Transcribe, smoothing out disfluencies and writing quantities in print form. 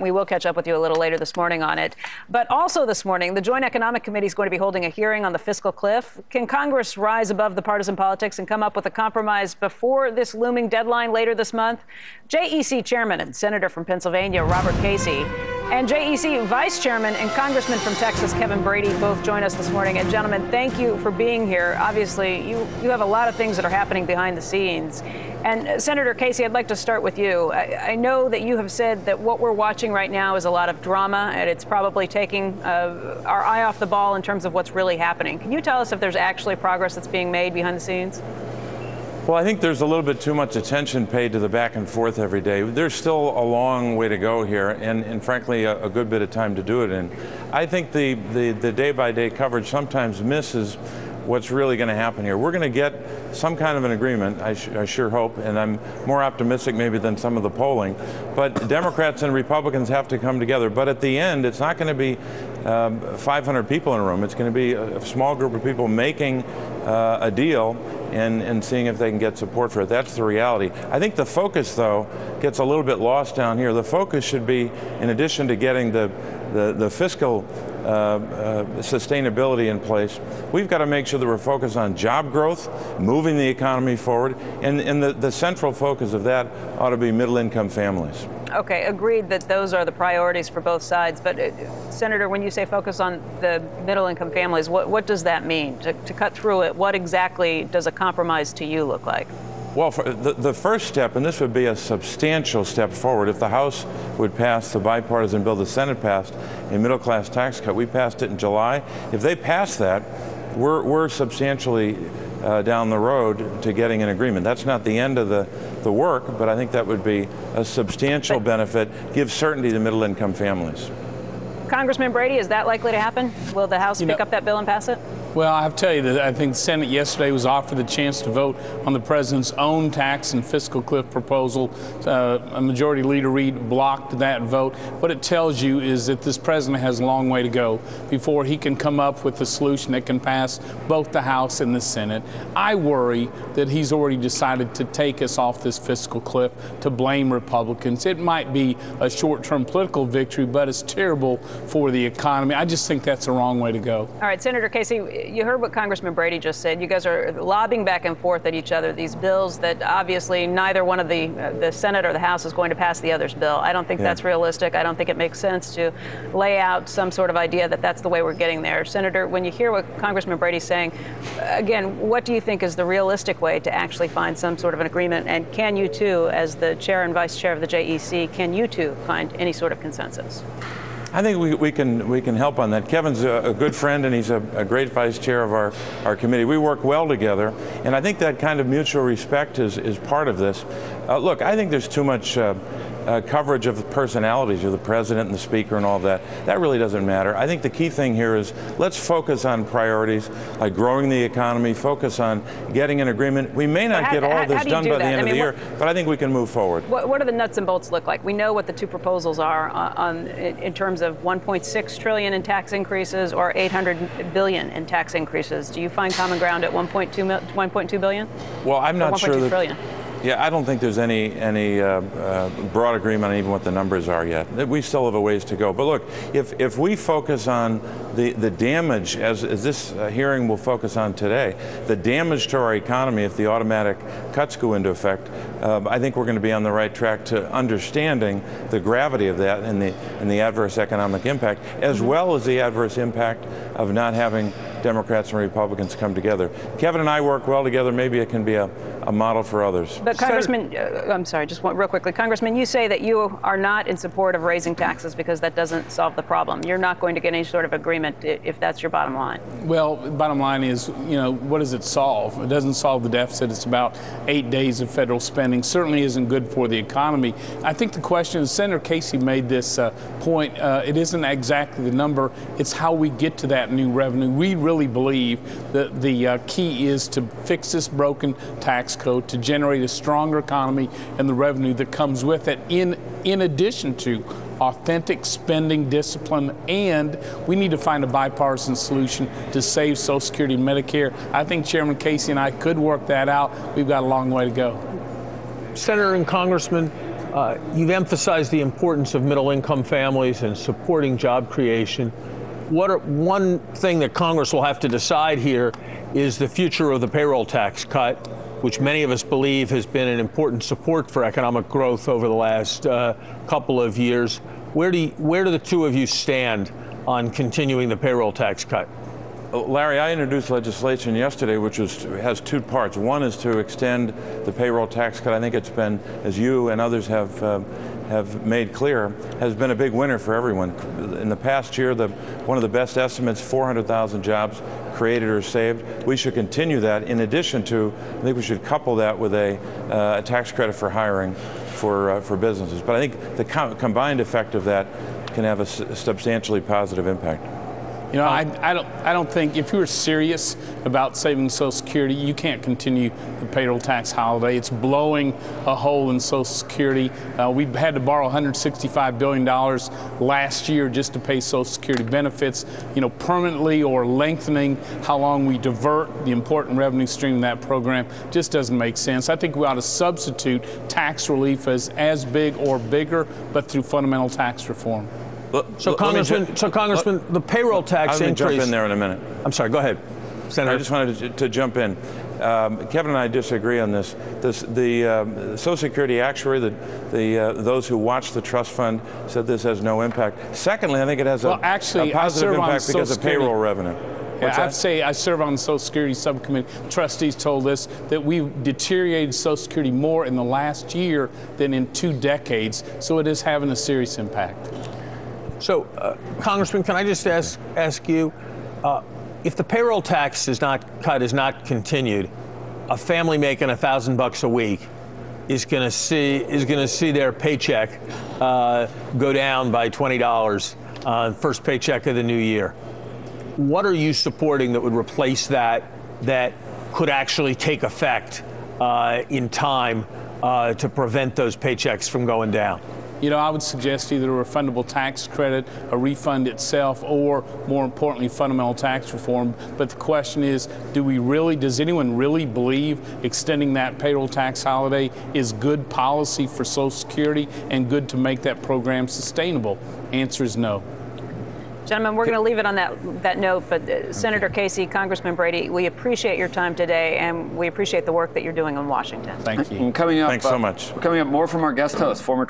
We will catch up with you a little later this morning on it. But also this morning, the Joint Economic Committee is going to be holding a hearing on the fiscal cliff. Can Congress rise above the partisan politics and come up with a compromise before this looming deadline later this month? JEC Chairman and Senator from Pennsylvania, Robert Casey, and JEC Vice Chairman and Congressman from Texas, Kevin Brady, both join us this morning. And gentlemen, thank you for being here. Obviously, you have a lot of things that are happening behind the scenes. And Senator Casey, I'd like to start with you. I know that you have said that what we're watching right now is a lot of drama, and it's probably taking our eye off the ball in terms of what's really happening. Can you tell us if there's actually progress that's being made behind the scenes? Well, I think there's a little bit too much attention paid to the back and forth every day. There's still a long way to go here, and frankly, a good bit of time to do it in. I think the day-by-day coverage sometimes misses what's really going to happen here. We're going to get some kind of an agreement, I sure hope, and I'm more optimistic maybe than some of the polling. But Democrats and Republicans have to come together. But at the end, it's not going to be 500 people in a room. It's going to be a small group of people making a deal and seeing if they can get support for it. That's the reality. I think the focus, though, gets a little bit lost down here. The focus should be, in addition to getting the fiscal sustainability in place, we've got to make sure that we're focused on job growth, moving the economy forward, and the central focus of that ought to be middle-income families. Okay, agreed that those are the priorities for both sides. But Senator, when you say focus on the middle-income families, what does that mean? To cut through it, what exactly does a compromise to you look like? Well, the first step, and this would be a substantial step forward, if the House would pass the bipartisan bill the Senate passed, a middle-class tax cut. We passed it in July. If they pass that, we're substantially down the road to getting an agreement. That's not the end of the work, but I think that would be a substantial benefit, give certainty to middle-income families. Congressman Brady, is that likely to happen? Will the House pick up that bill and pass it? Well, I have to tell you that I think the Senate yesterday was offered the chance to vote on the president's own tax and fiscal cliff proposal. A majority leader Reid blocked that vote. What it tells you is that this president has a long way to go before he can come up with a solution that can pass both the House and the Senate. I worry that he's already decided to take us off this fiscal cliff, to blame Republicans. It might be a short-term political victory, but it's terrible for the economy. I just think that's the wrong way to go. All right, Senator Casey, you heard what Congressman Brady just said. You guys are lobbing back and forth at each other, these bills that obviously neither one of the Senate or the House is going to pass the other's bill. I don't think that's realistic. I don't think it makes sense to lay out some sort of idea that that's the way we're getting there. Senator, when you hear what Congressman Brady's saying, again, what do you think is the realistic way to actually find some sort of an agreement? And can you two, as the chair and vice chair of the JEC, can you two find any sort of consensus? I think we can help on that. Kevin's a good friend, and he's a great vice chair of our committee. We work well together, and I think that kind of mutual respect is part of this. Look, I think there's too much coverage of the personalities of the president and the speaker and all that. That really doesn't matter. I think the key thing here is let's focus on priorities like growing the economy, focus on getting an agreement. We may not get all this done by the end of the year, but I think we can move forward. What do the nuts and bolts look like? We know what the two proposals are in terms of 1.6 trillion in tax increases or 800 billion in tax increases. Do you find common ground at 1.2 billion? Well, I'm not sure that. Trillion? Yeah, I don't think there's any broad agreement on even what the numbers are yet. We still have a ways to go. But look, if we focus on the damage, as this hearing will focus on today, the damage to our economy if the automatic cuts go into effect, I think we're going to be on the right track to understanding the gravity of that and the adverse economic impact, as well as the adverse impact of not having Democrats and Republicans come together. Kevin and I work well together. Maybe it can be a model for others. But Congressman, I'm sorry, just real quickly. Congressman, you say that you are not in support of raising taxes because that doesn't solve the problem. You're not going to get any sort of agreement if that's your bottom line. Well, bottom line is, what does it solve? It doesn't solve the deficit. It's about 8 days of federal spending. Certainly isn't good for the economy. I think the question is, Senator Casey made this point. It isn't exactly the number. It's how we get to that new revenue. We really believe that the key is to fix this broken tax code, to generate a stronger economy and the revenue that comes with it, in addition to authentic spending discipline, and we need to find a bipartisan solution to save Social Security and Medicare. I think Chairman Casey and I could work that out. We've got a long way to go. Senator and Congressman, You've emphasized the importance of middle-income families and supporting job creation. One thing that Congress will have to decide here is the future of the payroll tax cut, which many of us believe has been an important support for economic growth over the last couple of years. Where do the two of you stand on continuing the payroll tax cut? Larry, I introduced legislation yesterday which has two parts. One is to extend the payroll tax cut. I think it's been, as you and others have made clear, has been a big winner for everyone. In the past year, one of the best estimates, 400,000 jobs created or saved. We should continue that. In addition to, I think we should couple that with a tax credit for hiring for businesses. But I think the combined effect of that can have a substantially positive impact. You know, I don't think if you were serious about saving Social Security, you can't continue the payroll tax holiday. It's blowing a hole in Social Security. We've had to borrow $165 billion last year just to pay Social Security benefits. You know, permanently or lengthening how long we divert the important revenue stream in that program just doesn't make sense. I think we ought to substitute tax relief as big or bigger, but through fundamental tax reform. So, Congressman, the payroll tax increase. I'll jump in there in a minute. I'm sorry. Go ahead, Senator. I just wanted to jump in. Kevin and I disagree on this. The Social Security actuary, those who watch the trust fund, said this has no impact. Secondly, I think it has a positive impact because of payroll revenue. I serve on the Social Security subcommittee. Trustees told us that we've deteriorated Social Security more in the last year than in 2 decades, so it is having a serious impact. So, Congressman, can I just ask you, if the payroll tax is not continued, a family making $1,000 a week is going to see their paycheck go down by $20 on first paycheck of the new year. What are you supporting that would replace that could actually take effect in time to prevent those paychecks from going down? You know, I would suggest either a refundable tax credit, a refund itself, or more importantly, fundamental tax reform. But the question is, does anyone really believe extending that payroll tax holiday is good policy for Social Security and good to make that program sustainable? Answer is no. Gentlemen, we're going to leave it on that note, but Senator Casey, Congressman Brady, we appreciate your time today, and we appreciate the work that you're doing in Washington. Thank you. Coming up, thanks so much. Coming up, more from our guest host, former